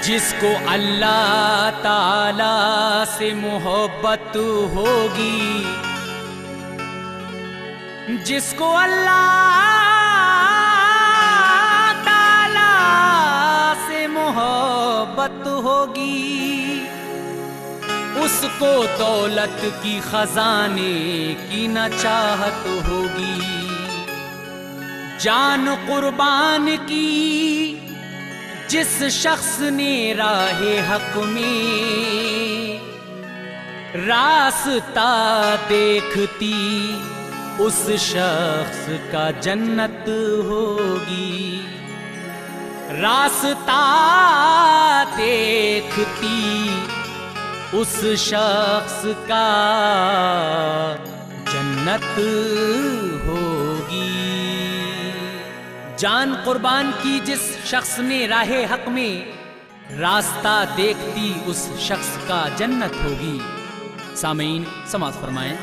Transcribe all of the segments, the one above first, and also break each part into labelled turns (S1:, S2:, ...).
S1: जिसको अल्लाह ताला से मोहब्बत होगी, जिसको अल्लाह ताला से मोहब्बत होगी, उसको दौलत की खजाने की न चाहत होगी। जान कुर्बान की जिस शख्स ने राहे हक में रास्ता देखती, उस शख्स का जन्नत होगी। रास्ता देखती उस शख्स का जन्नत होगी। जान कुर्बान की जिस शख्स ने राहे हक में रास्ता देखती, उस शख्स का जन्नत होगी। सामीन समाअत फरमाएं।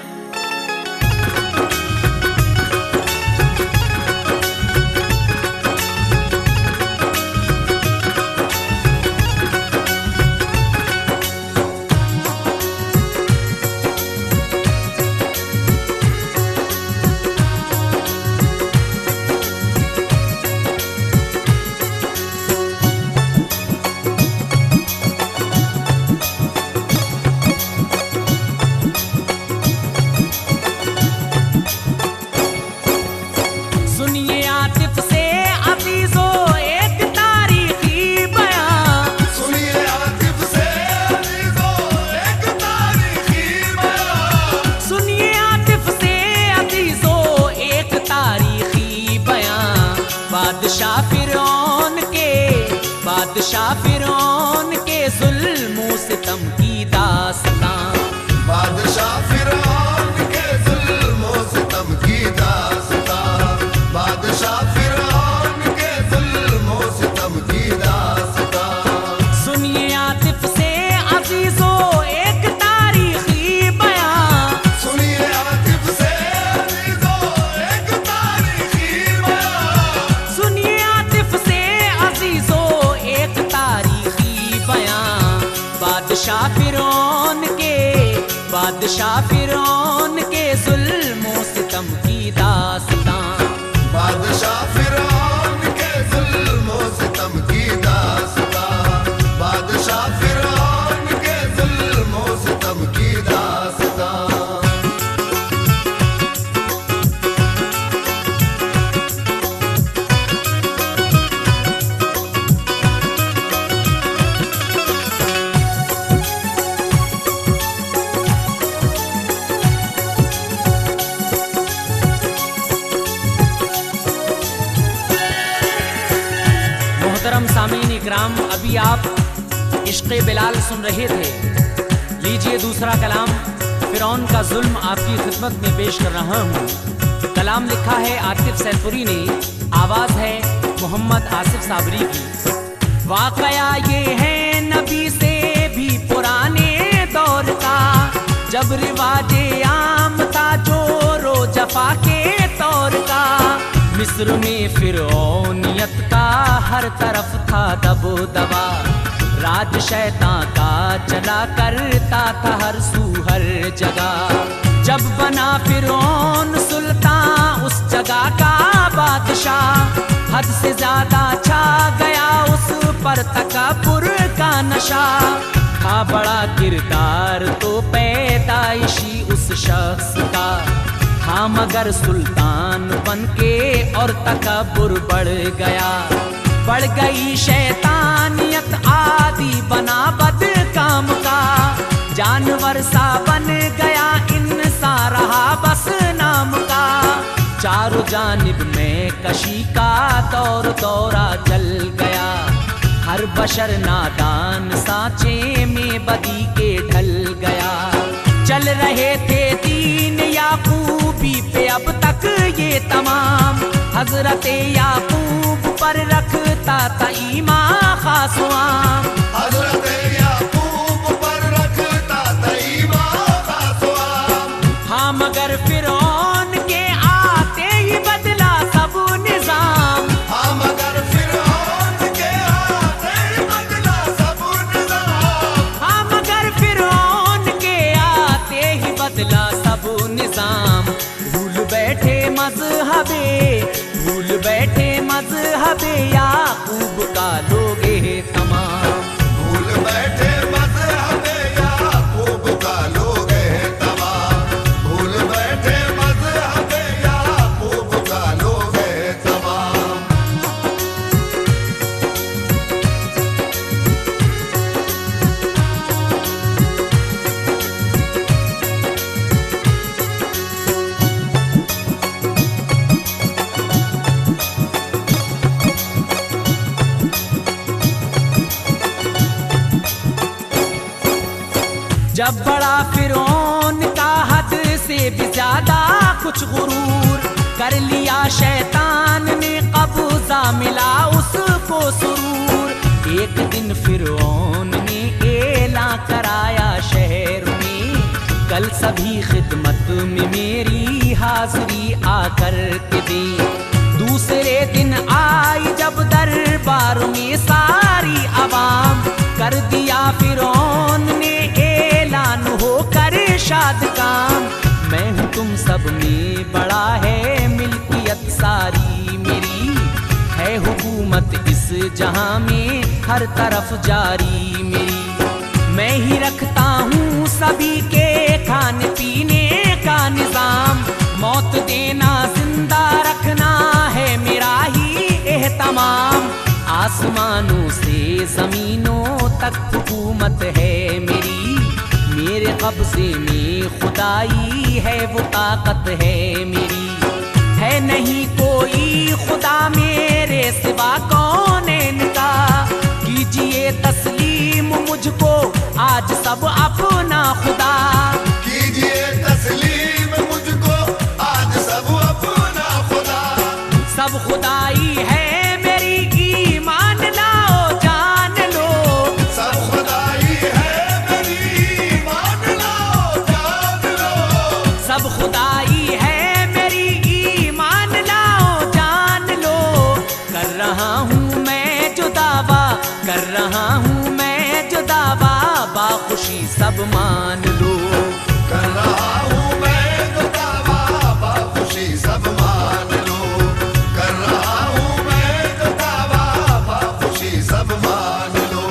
S1: बादशाह फिरौन के जुल्म सितम की दास्तां,
S2: बादशाह फिरौन के जुल्म सितम की दास्तां, बादशाह फिरौन के जुल्म सितम की दास्तां।
S1: सुनिए आतिफ से अजीजों एक तारीखी बयां,
S2: सुनिए आतिफ से अजीजों एक तारीखी बयां,
S1: सुनिए आतिफ से अजीजों एक तारीखी बयां। बादशाह फिरौन के जुल्म सितम की दास्तां,
S2: बादशाह फिरौन के जुल्म सितम की दास्तां, बादशाह फिरौन के जुल्म सितम की दास्तां।
S1: मोहतरम सामीन इकराम, अभी आप इश्क़े बिलाल सुन रहे थे। लीजिए दूसरा कलाम फिरौन का जुल्म आपकी खिदमत में पेश कर रहा हूँ। कलाम लिखा है आतिफ सैदपुरी ने, आवाज़ है मोहम्मद आसिफ साबरी की। वाक़या ये है नबी से भी पुराने दौर का, जब रिवाजे आम था जोरो जफा के तौर का। मिस्र में फिरौनियत का हर तरफ था दबो दबा, राज शैतान का चला करता था हर सू हर जगह। जब बना फिरौन सुल्तान उस जगह का बादशाह, हद से ज्यादा छा गया उस पर तकब्बुर का नशा। था बड़ा किरदार तो पैदाइशी उस शख्स का, था मगर सुल्तान बनके और तकब्बुर बढ़ गया। बढ़ गई शैतानियत आदि बना बद काम का, जानवर सा बन गया इंसान रहा बस नाम का। चारों जानिब में कशी का दौर दौरा चल गया, हर बशर नादान सांचे में बदी के ढल गया। चल रहे थे दीन याकूब खूबी पे अब तक ये तमाम, हजरत याकूब पर रखता था ईमान खास आम।
S2: हजरत याकूब पर रखता था ईमान खास आम।
S1: हाँ मगर फिरौन के आते ही बदला सब निजाम।
S2: हाँ मगर फिरौन के आते ही बदला सब निजाम।
S1: हाँ मगर फिरौन के आते ही बदला सब निजाम। भूल बैठे मजहबे, भूल बैठे मजहबे याकूब का लोगे तमाम।
S2: भूल बैठे मजहबे याकूब का लोग हैं तमाम। भूल बैठे मजहबे याकूब का लोग हैं तमाम।
S1: जब बड़ा फिरौन का हद से भी ज्यादा कुछ गुरूर कर लिया शैतान ने कब्जा मिला उसको सुरूर। एक दिन फिरौन ने ऐलान कराया शहर में, कल सभी खिदमत में मेरी हाजिरी आकर के दे। दूसरे दिन आई जब दरबार में सारी अवाम, कर दिया फिरौन ने ऐलान होकर शाद काम। मैं हूँ तुम सब में बड़ा है मिल्कियत सारी मेरी, है हुकूमत इस जहां में हर तरफ जारी मेरी। मैं ही रखता हूँ सभी के खाने पीने का निजाम, मौत देना जिंदा रखना है मेरा ही एहतमाम। आसमानों से जमीनों तक हुकूमत है मेरी, मेरे कब्जे में खुदाई है वो ताकत है मेरी। है नहीं कोई खुदा मेरे सिवा कौनैन का, कीजिए तस्लीम मुझको आज सब अपना खुदा।
S2: कीजिए तस्लीम मुझको आज सब अपना खुदा।
S1: सब खुदाई है मेरी ईमान लाओ जान लो।
S2: सब खुदाई है मेरी ईमान लाओ जान लो।
S1: सब खुदाई है मेरी ईमान लाओ जान लो। कर रहा हूँ मैं जो दावा, कर रहा हूँ मैं जो दावा, बाखुशी सब मान लो।
S2: कर रहा हूँ मैं तो दावा, बाखुशी सब मान लो। कर रहा हूँ मैं तो दावा, बाखुशी सब मान लो।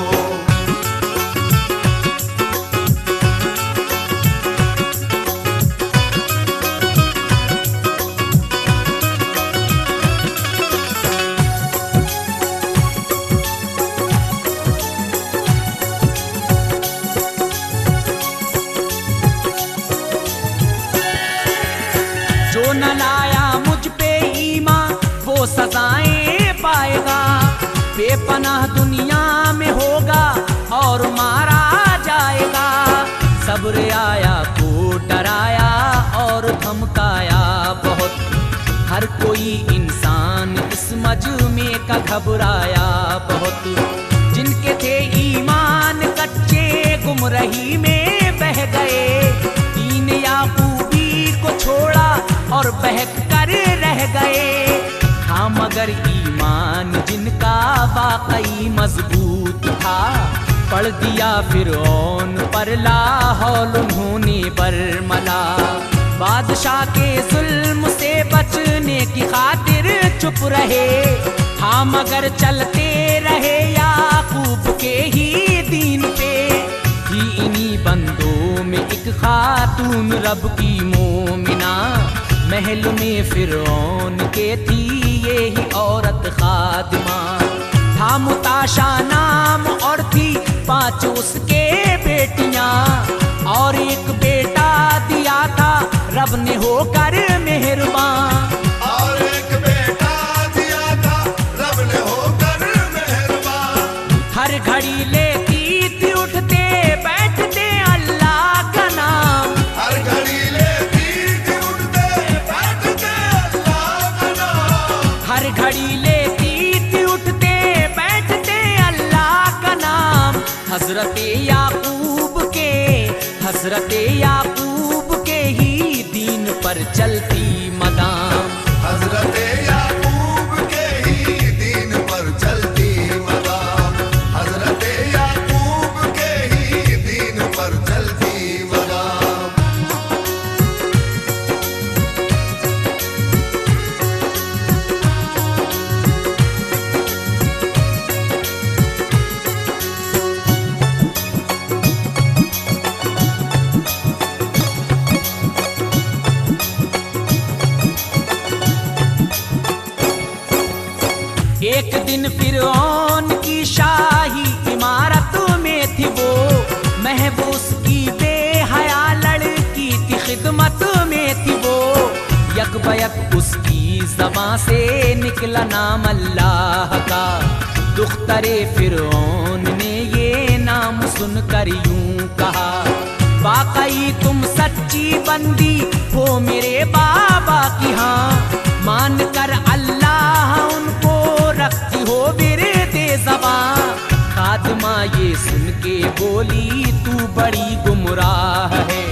S1: जो न लाया मुझ पे ईमान वो सजाएं पाएगा, बेपनाह दुनिया में होगा और मारा जाएगा। सब्र आया को डराया और धमकाया बहुत, हर कोई इंसान इस मजमे का घबराया बहुत। जिनके थे ईमान कच्चे गुमराही में बह गए, दीन याकूबी को छोड़ा और बहक कर रह गए। हाँ मगर ईमान जिनका वाकई मजबूत था, पढ़ दिया फिरौन पर लाहौल उन्होंने बरमला। बादशाह के जुल्म से बचने की खातिर चुप रहे, हाँ मगर चलते रहे याकूब के ही दीन पे। थी इन्हीं बंदों में एक खातून रब की मोमिना, महल में फिरौन के थी ये ही औरत खादिमा। था मुताशा नाम और थी 5 उसके बेटियां, और एक बेटा दिया था रब ने होकर मेहरबान।
S2: और एक बेटा दिया था रब ने होकर मेहरबान।
S1: हर घड़ी लेती थी उठते बैठते अल्लाह का नाम।
S2: हर घड़ी लेती थी उठते
S1: हर घड़ी लेती थी उठते बैठते अल्लाह का नाम। हजरत याकूब के ही दीन पर चलती मदाम।
S2: हजरत याकूब के ही दीन पर चलती मदाम। हजरत याकूब के ही दीन पर चलती मदाम।
S1: एक दिन फिरौन की शाही इमारत में थी वो, महबूस की बेहया लड़की की खिदमत में थी वो। यकबयक उसकी ज़बां से निकला नाम अल्लाह का। दुख्तरे फिरौन ने ये नाम सुनकर यूं कहा, वाकई तुम सच्ची बंदी हो मेरे बाबा की। हाँ मान कर अल्लाह उनको रखती हो बिरदे ज़बां। खादिमा ये सुन के बोली, तू बड़ी गुमराह है।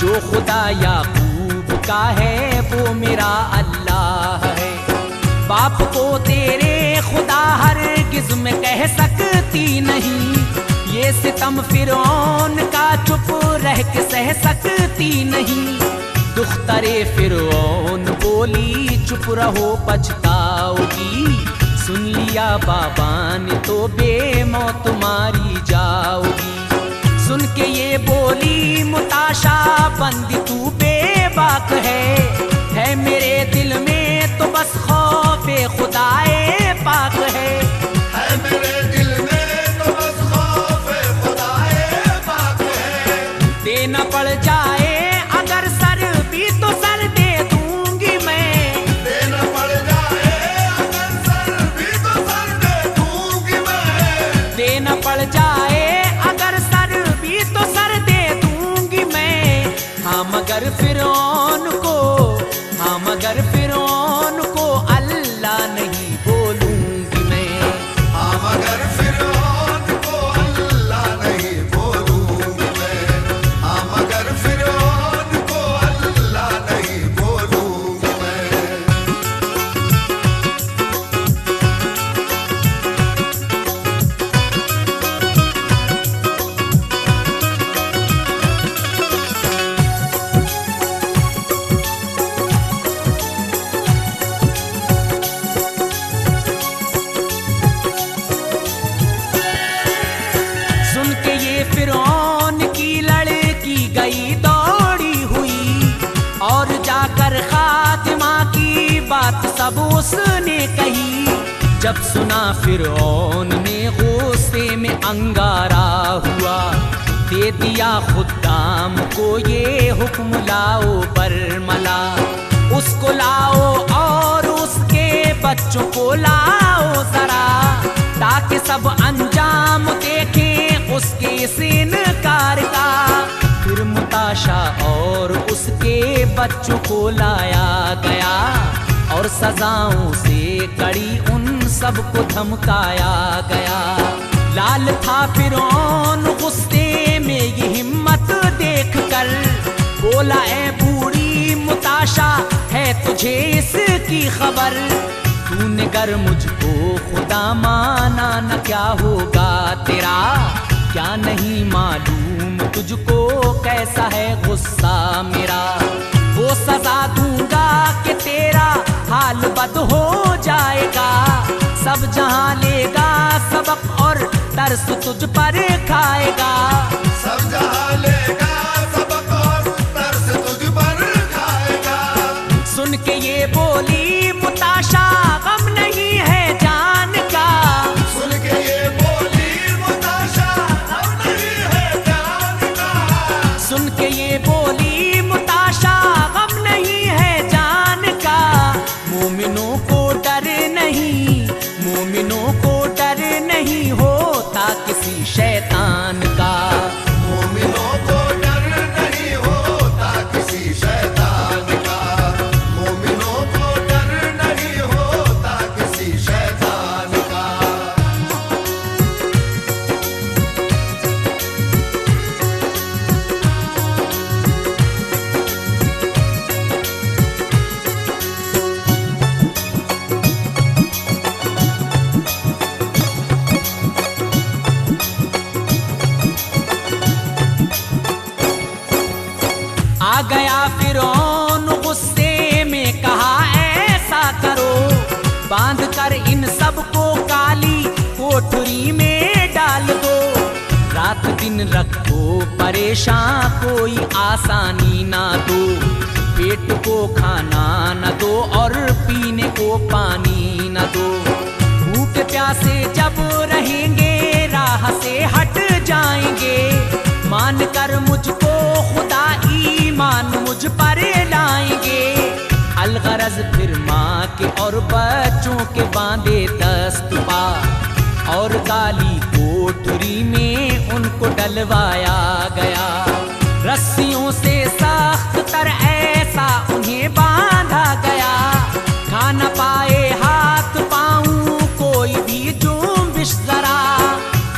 S1: जो खुदा याकूब का है वो मेरा अल्लाह है। बाप को तेरे खुदा हरगिज़ में कह सकती नहीं। ये सितम फिरौन का चुप रह के सह सकती नहीं। दुख्तरे फिरौन बोली, चुप रहो पछताओगी। सुन लिया बाबा ने तो बेमौत मारी जाओगी। सुन के ये बोली मुताशा, बंदी तू बेबाक है मेरे दिल में तो बस खौफे खुदाए पाक है।
S2: मेरे दिल में तो बस खौफे खुदाए पाक है।
S1: देना पड़ जाए अगर सर भी तो सर दे दूंगी मैं।
S2: देना पड़ जाए अगर सर भी तो सर दे दूंगी मैं।
S1: देना पड़ जाए अगर सर भी तो सर दे दूंगी मैं। हाँ मगर फिरौन को अल्लाह नहीं बोलूंगी मैं।
S2: हाँ मगर फिरौन को अल्लाह नहीं बोलूंगी मैं। हाँ मगर फिरौन को अल्लाह नहीं बोलूंगी मैं।
S1: सुन के ये फिरौन की लड़की गई दौड़ी हुई, और जाकर खातिमा की बात सब उसने कही। जब सुना फिरौन ने गुस्से में अंगारा हुआ, दे दिया खुद्दाम को ये हुक्म, लाओ बरमला उसको लाओ और उसके बच्चों को लाओ जरा, ताकि सब अंजाम देखें उसके इस इनकार का। फिर मुताशा और उसके बच्चों को लाया गया, और सजाओं से कड़ी उन सबको धमकाया गया। लाल था फिरौन गुस्से में ये हिम्मत देख कर, बोला ए बूढ़ी मुताशा है तुझे इसकी खबर। तूने गर मुझको खुदा माना न क्या होगा तेरा, क्या नहीं मालूम तुझको कैसा है गुस्सा मेरा। वो सजा दूंगा कि तेरा हाल बद हो जाएगा, सब जहां लेगा सबक और तरस तुझ पर खाएगा।
S2: सब जहां लेगा सबक और तरस तुझ पर खाएगा।
S1: सुन के ये बोली मुताशा, गम नहीं है जान का।
S2: सुन के ये बोली मुताशा, गम नहीं है जान का।
S1: सुन के ये बोली मुताशा, गम नहीं है जान का। मोमिनों को डर नहीं, मोमिनों को डर नहीं होता किसी शैतान का।
S2: मोमिनों को डर नहीं होता किसी शैतान का। मोमिनों को डर नहीं होता
S1: गया फिरौन गुस्से में, कहा ऐसा करो बांध कर इन सबको काली कोठरी में डाल दो। रात दिन रखो परेशान, कोई आसानी ना दो। पेट को खाना न दो और पीने को पानी न दो। भूख प्यासे जब रहेंगे राह से हट जाएंगे। मान कर मुझको खुदा ईमान मुझ पर लाएंगे। अलगरज फिर माँ के और बच्चों के बांधे दस्तपा, और काली कोठरी में उनको डलवाया गया। रस्सियों से सख्त तर ऐसा उन्हें बांधा गया। खा न पाए हाथ पाँव कोई भी जुम्बिश जरा।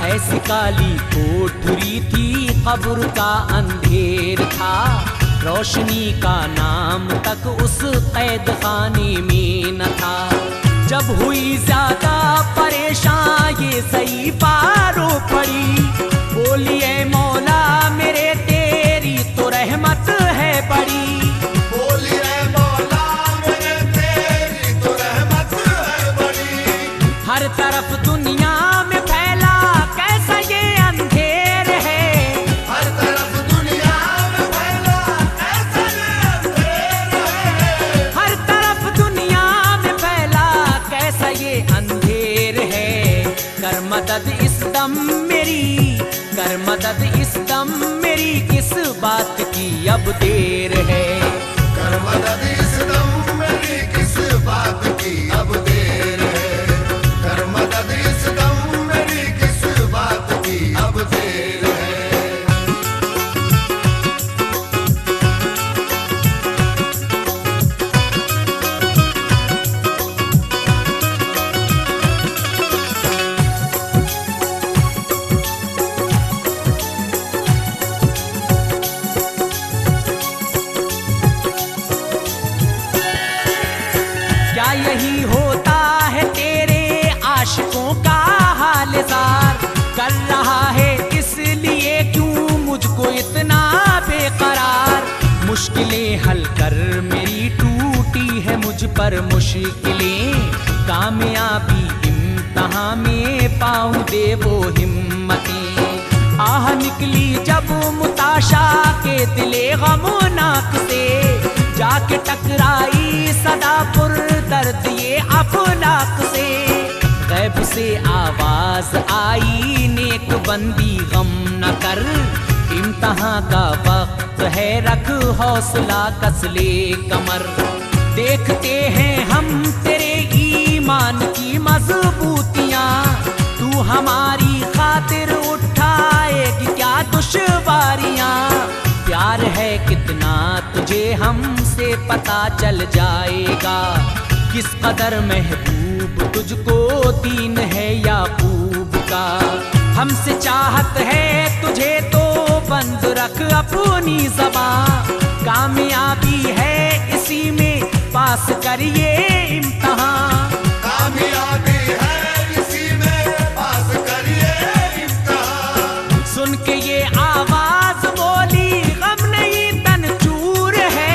S1: ऐसी काली कोठरी थी, कब्र का अंधेर था। रोशनी का नाम तक उस कैद खाने में न था। जब हुई ज्यादा परेशान ये सही पारो पड़ी, बोलिए मौला मेरे तेरी तो रहमत है बड़ी।
S2: बोलिए मौला मेरे तेरी तो रहमत है बड़ी।
S1: हर तरफ दुनिया में फैला कैसा ये अंधेर है।
S2: हर तरफ दुनिया में फैला कैसा ये अंधेर है।
S1: हर तरफ दुनिया में फैला कैसा ये अंधेर है। कर मदद इस दम मेरी, कर मदद इस दम मेरी, किस बात की अब देर है।
S2: कर मदद इस दम मेरी, किस बात की अब देर है। कर मदद इस दम मेरी, किस बात की अब देर है।
S1: क्या यही होता है तेरे आशिकों का हाल ज़ार? कर रहा है इसलिए क्यों मुझको इतना बेकरार? मुश्किलें हल कर मेरी टूटी है मुझ पर मुश्किलें। कामयाबी इम्तिहान में पाऊं दे वो हिम्मतें। आह निकली जब मुताशा के दिले गमनाक से, जाके टकराई सदा पुर दर्द ये अफलाक से। गैब से आवाज आई नेक बंदी गम न कर। इम्तिहान का वक्त है रख हौसला कसले कमर। देखते हैं हम तेरे ईमान की मजबूतियाँ। तू हमारी खातिर उठाएगी क्या दुश्वारियाँ? प्यार है कितना तुझे हमसे पता चल जाएगा। किस कदर महबूब तुझको दीन है याकूब का। हमसे चाहत है तुझे तो बंद रख अपनी ज़बान। कामयाबी है इसी में पास करिए इम्तिहान।
S2: कामयाबी है इसी में पास करिए इम्तिहान।
S1: सुन के ये आवाज बोली गम नहीं तन चूर है।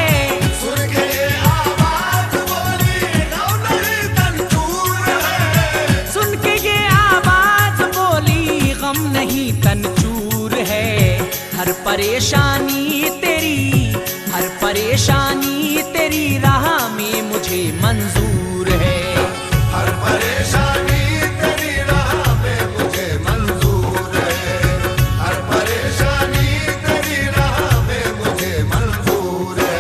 S2: सुन के ये आवाज बोली गम नहीं तन चूर है।
S1: सुन के ये आवाज बोली गम नहीं तन चूर है। हर परेशानी तेरी, हर परेशानी तेरी राह में मुझे मंजूर है।
S2: हर परेशानी तेरी राह में मुझे मंजूर है। हर परेशानी तेरी राह में मुझे मंजूर है।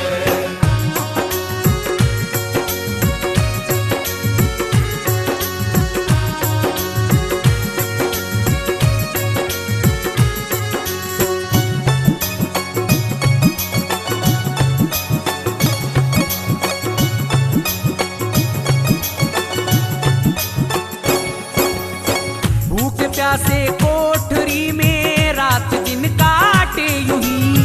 S1: प्यासे कोठरी में रात दिन काटे यूं ही।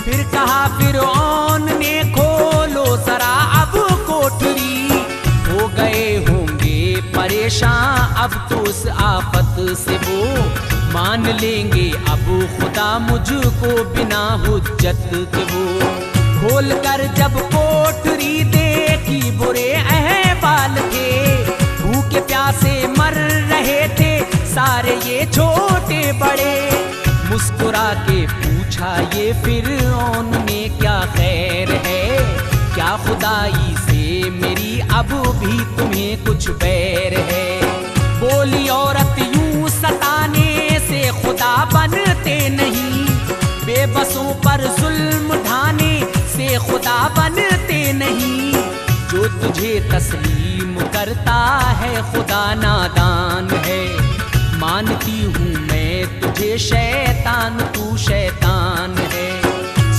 S1: फिर कहा फिरौन ने खोलो जरा अब कोठरी। हो गए होंगे परेशान अब तो उस आफत से वो। मान लेंगे अब खुदा मुझको बिना हुज्जत के वो। खोल कर जब कोठरी देखी बुरे अहवाल थे, भूखे प्यासे मर रहे थे सारे ये छोटे बड़े। मुस्कुरा के पूछा ये फिरौन ने क्या खैर है, क्या खुदाई से मेरी अब भी तुम्हें कुछ बैर है। बोली औरत यूं सताने से खुदा बनते नहीं, बेबसों पर जुल्म ढाने से खुदा बनते नहीं। जो तुझे तस्लीम करता है खुदा नादान है, मानती हूँ मैं तुझे शैतान तू शैतान है।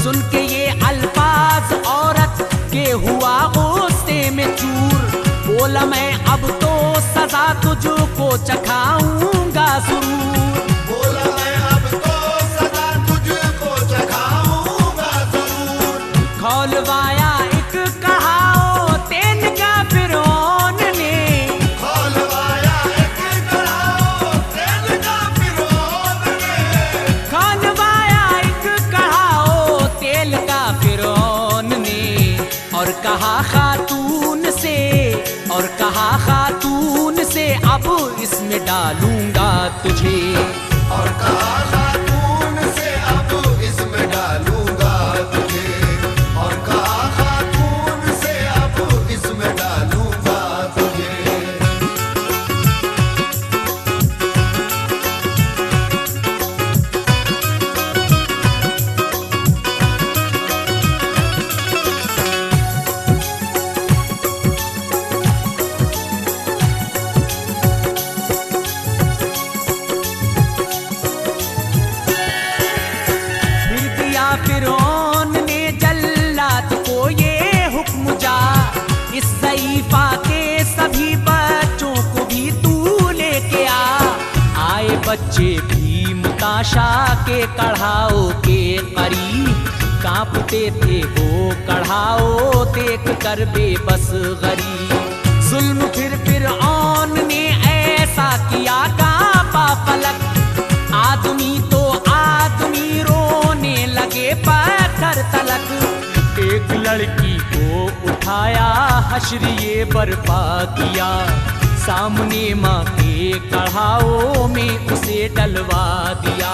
S1: सुन के ये अल्फाज औरत के हुआ गुस्से में चूर, बोला मैं अब तो सजा तुझको चखाऊंगा जरूर।
S2: बोला मैं अब तो सदा तुझको चखाऊंगा जरूर।
S1: खौलवाया एक कहाओ तेन का फिरौन ने,
S2: खौलवाया एक कहाओ तेल का फिरौन ने।
S1: खौलवाया एक कहाओ तेल का फिरौन ने। और कहा खातून से, और कहा खातून से अब इसमें डालूंगा तुझे।
S2: और कहा खातून से अब इसमें डालूंगा तुझे। और कहा खातून से अब इसमें डालूंगा तुझे।
S1: फिरौन ने जल्लाद को ये हुक्म जा, इस ज़ईफ़ा के सभी बच्चों को भी तू लेके आ। आए बच्चे भी मुताशा के कढ़ाओ के करीब, कांपते थे वो कढ़ाओ देख कर बेबस गरीब। जुल्म फिर फिरौन ने ऐसा किया कांपा फलक, आदमी तो आदमी रोने लगे पत्थर तलक। एक लड़की को उठाया हश्र ये बर्पा किया, सामने माँ के कढ़ाओ में उसे डलवा दिया।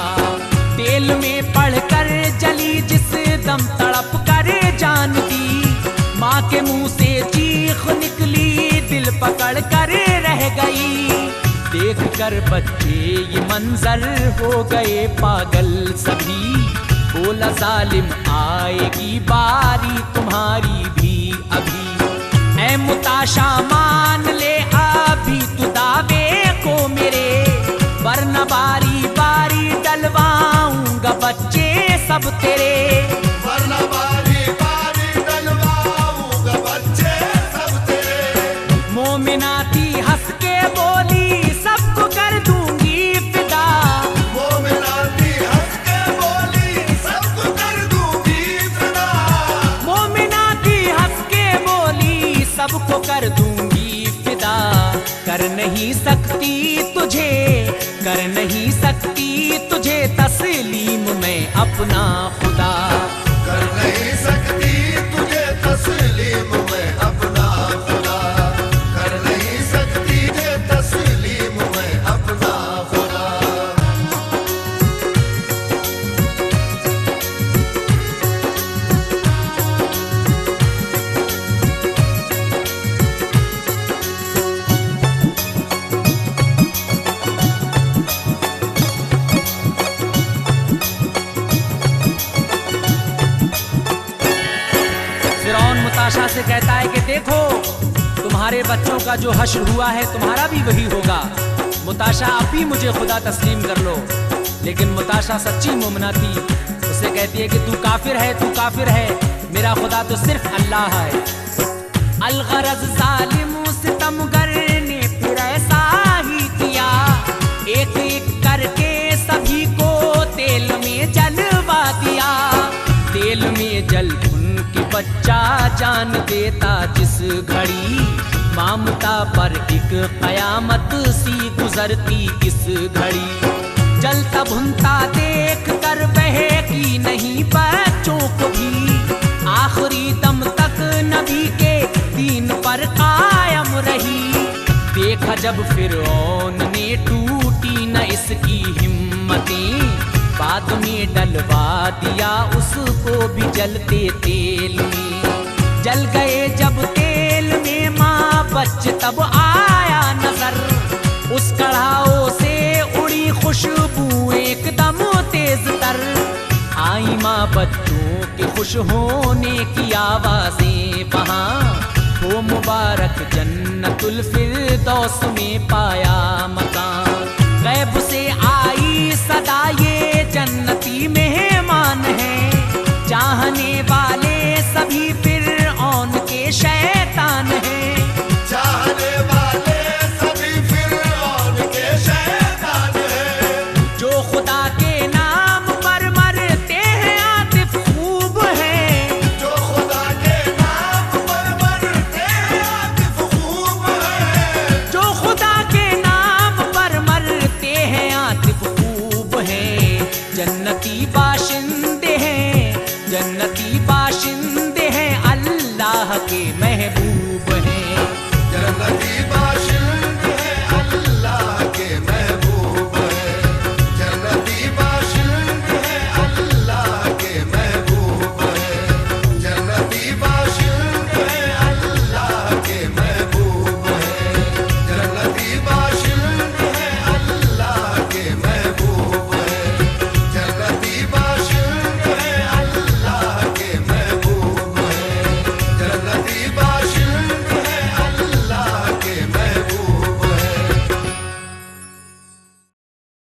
S1: तेल में पड़कर जली जिस दम तड़प कर जान दी, माँ के मुंह से चीख निकली दिल पकड़ कर रह गई। देख कर बच्चे ये मंजर हो गए पागल सभी, बोला जालिम आएगी बारी तुम्हारी भी अभी। ऐ मुताशा मान ले अभी तू दावे को मेरे, वरना बारी बारी डलवाऊंगा बच्चे सब तेरे।
S2: वरना बारी बारी डलवाऊंगा बच्चे सब तेरे।
S1: मोमिना थी हंस के बोली सबको कर दूंगी फिदा।
S2: मोमिना थी हंस के बोली सबको कर दूंगी फिदा।
S1: मोमिना थी हंस के बोली सबको कर दूंगी फिदा। कर नहीं सकती तुझे, कर नहीं सकती तुझे तस्लीम मैं अपना खुदा।
S2: कर नहीं सकती तुझे तस्लीम मैं अपना खुदा। कर नहीं सकती तुझे तस्लीम मैं अपना खुदा।
S1: फिरौन मुताशा से कहता है कि देखो तुम्हारे बच्चों का जो हश्र हुआ है तुम्हारा भी वही होगा। मुताशा आप ही मुझे खुदा तस्लीम कर लो। लेकिन मुताशा सच्ची मोमिना थी, उसे कहती है कि तू काफिर है, तू काफिर है, मेरा खुदा तो सिर्फ अल्लाह है। अलगरज जालिम सितमगर ने फिर ऐसा ही किया, एक एक करके सभी को तेल में जलवा दिया। तेल में जल उनकी बच्चा जान देता जिस घड़ी, ममता पर एक कयामत सी गुजरती इस घड़ी। जलता भुनता देख कर बहकी नहीं बच्चों को भी, आखिरी दम तक नबी के दीन पर कायम रही। देखा जब फिरौन ने टूटी न इसकी हिम्मतें, बाद में डलवा दिया उसको भी जलते तेल में। जल गए जब तेल में माँ बच्चे तब आया नजर, उस कढ़ाओ से उड़ी खुशबू एकदम तेज तर। आई माँ बच्चों के खुश होने की आवाजें वहाँ, वो मुबारक जन्नतुल फिरदौस में पाया मकान। गैब से आई सदा ये